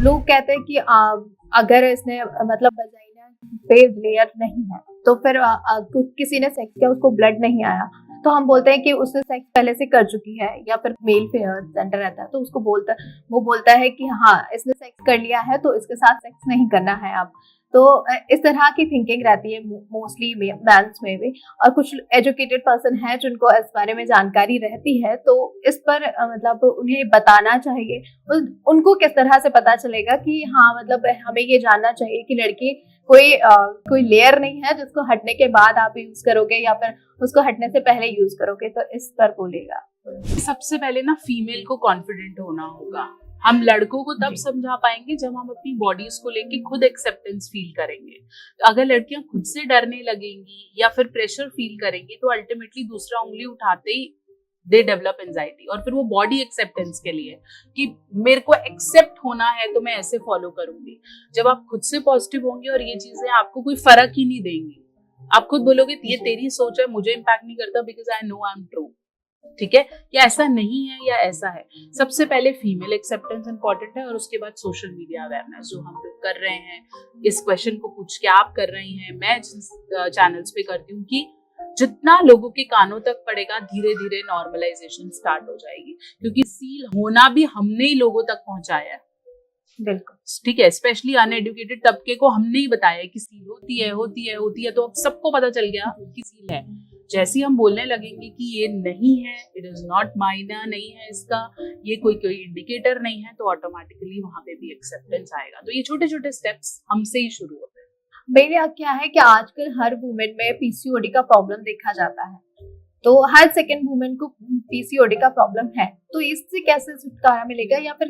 लोग कहते हैं कि अगर इसने मतलब वजाइना पे लेयर नहीं है तो फिर किसी ने सेक्स किया, उसको ब्लड नहीं आया, तो हम बोलते हैं कि उसने सेक्स पहले से कर चुकी है, या फिर मेल जेंडर रहता है तो उसको वो बोलता है कि हाँ इसने सेक्स कर लिया है तो इसके साथ सेक्स नहीं करना है अब। तो इस तरह की थिंकिंग रहती है मोस्टली मेंस में भी। और कुछ एजुकेटेड पर्सन है जिनको इस बारे में जानकारी रहती है, तो इस पर मतलब उन्हें बताना चाहिए। उनको किस तरह से पता चलेगा कि हाँ मतलब हमें ये जानना चाहिए कि लड़की कोई लेयर नहीं है जिसको हटने के बाद आप यूज करोगे या फिर उसको हटने से पहले यूज करोगे, तो इस पर बोलेगा। सबसे पहले ना फीमेल को कॉन्फिडेंट होना होगा। हम लड़कों को तब समझा पाएंगे जब हम अपनी बॉडीज को लेके खुद एक्सेप्टेंस फील करेंगे। अगर लड़कियां खुद से डरने लगेंगी या फिर प्रेशर फील करेंगी तो अल्टीमेटली दूसरा उंगली उठाते ही दे डेवलप एंजाइटी, और फिर वो बॉडी एक्सेप्टेंस के लिए कि मेरे को एक्सेप्ट होना है तो मैं ऐसे फॉलो करूंगी। जब आप खुद से पॉजिटिव होंगे और ये चीजें आपको कोई फर्क ही नहीं देंगी, आप खुद बोलोगे ये तेरी सोच है, मुझे इम्पैक्ट नहीं करता because I know I am true. ठीक है, या ऐसा नहीं है या ऐसा है। सबसे पहले फीमेल एक्सेप्टेंस इंपॉर्टेंट है और उसके बाद सोशल मीडिया अवेयरनेस जो हम लोग कर रहे हैं। इस क्वेश्चन को पूछ के आप कर रही हैं, मैं चैनल्स पे करती हूँ कि जितना लोगों के कानों तक पड़ेगा धीरे धीरे नॉर्मलाइजेशन स्टार्ट हो जाएगी, क्योंकि सील होना भी हमने ही लोगों तक पहुंचाया है। बिल्कुल ठीक है, स्पेशली अनएडुकेटेड तबके को हमने ही बताया कि सील होती है तो अब सबको पता चल गया कि सील है। जैसे हम बोलने लगेंगे कि ये नहीं है, इट इज नॉट मायना नहीं है इसका, ये कोई इंडिकेटर नहीं है, तो ऑटोमेटिकली वहां पे भी एक्सेप्टेंस आएगा। तो ये छोटे छोटे स्टेप्स हमसे ही शुरू होते हैं। मेरा क्या है कि आजकल हर वुमेन में पीसीओडी का प्रॉब्लम देखा जाता है, तो हर सेकंड वुमेन को पीसीओडी का प्रॉब्लम है, तो इससे कैसे छुटकारा मिलेगा, या फिर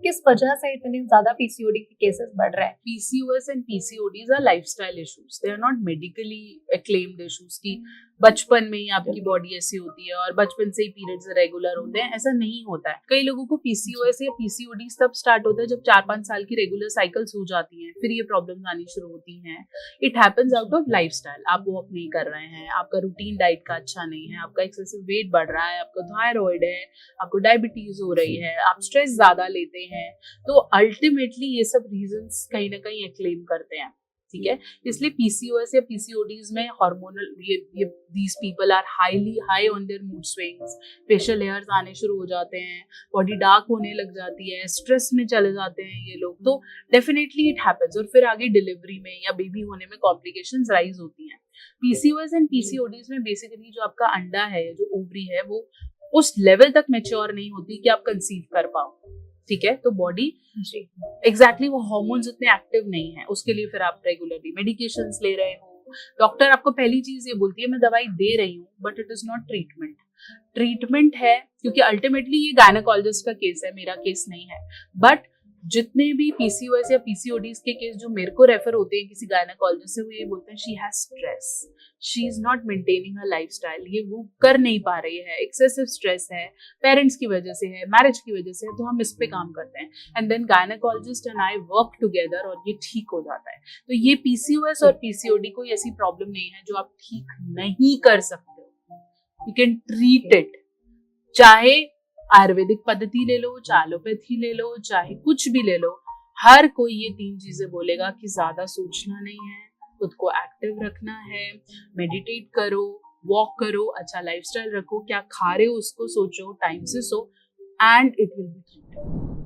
किस वजह से इतने ज्यादा पीसीओडी के केसेस बढ़ रहे हैं? PCOS and PCODs are lifestyle issues. They are not medically acclaimed issues कि बचपन में ही आपकी बॉडी ऐसी होती है और बचपन से ही पीरियड्स रेगुलर होते हैं, ऐसा नहीं होता है। कई लोगों को PCOS या PCODs तब स्टार्ट होता है जब 4-5 साल की रेगुलर साइकिल्स हो जाती हैं, फिर ये प्रॉब्लम्स आनी शुरू होती हैं। It happens out of lifestyle. आप वो अप नहीं कर रहे हैं, आपका रूटीन डाइट का अच्छा नहीं है, आपका एक्सेसिव वेट बढ़ रहा है, आपका थायराइड है, आपको डायबिटीज हो रही है, आप स्ट्रेस ज्यादा लेते हैं, तो अल्टीमेटली ये सब रीजंस कहीं ना कहीं एक्लेम करते हैं। ठीक है, इसलिए PCOS या PCODs में हार्मोनल ये these people are high on their mood swings, facial hairs आने शुरू हो जाते हैं, बॉडी डार्क होने लग जाती है, स्ट्रेस में चले जाते हैं ये लोग, तो डेफिनेटली इट हैपेंस। और फिर आगे डिलीवरी में या बेबी होने में कॉम्प्लिकेशंस राइज होती हैं। PCOS एंड PCODs में बेसिकली जो आपका अंडा है, जो ओवरी है, वो उस लेवल तक मैच्योर नहीं होती कि आप कंसीव कर पाओ। ठीक है, तो बॉडी एग्जैक्टली वो हार्मोन्स उतने एक्टिव नहीं है, उसके लिए फिर आप रेगुलरली मेडिकेशंस ले रहे हो। डॉक्टर आपको पहली चीज ये बोलती है मैं दवाई दे रही हूँ, but it is not treatment. Treatment है क्योंकि अल्टीमेटली ये गायनेकोलॉजिस्ट का केस है, मेरा केस नहीं है। बट जितने भी PCOS या PCODs के केस जो मेरे को रेफर होते हैं किसी गायनेकोलॉजिस्ट से, वो ये बोलते हैं she has stress, she is not maintaining her lifestyle, ये वो कर नहीं पा रही है, एक्सेसिव स्ट्रेस है, पेरेंट्स की वजह से है, मैरिज की वजह से है, तो हम इस पे काम करते हैं। And then gynaecologist and I work together और ये ठीक हो जाता है। तो ये PCOS और PCOD कोई ऐसी प्रॉब्लम नहीं है जो आप ठीक नहीं कर सकते हो। यू कैन ट्रीट इट, चाहे आयुर्वेदिक पद्धति ले लो, चाहे एलोपैथी ले लो, चाहे कुछ भी ले लो, हर कोई ये 3 चीजें बोलेगा कि ज्यादा सोचना नहीं है, खुद को एक्टिव रखना है, मेडिटेट करो, वॉक करो, अच्छा लाइफस्टाइल रखो, क्या खा रहे हो उसको सोचो, टाइम से so, and it will be treated.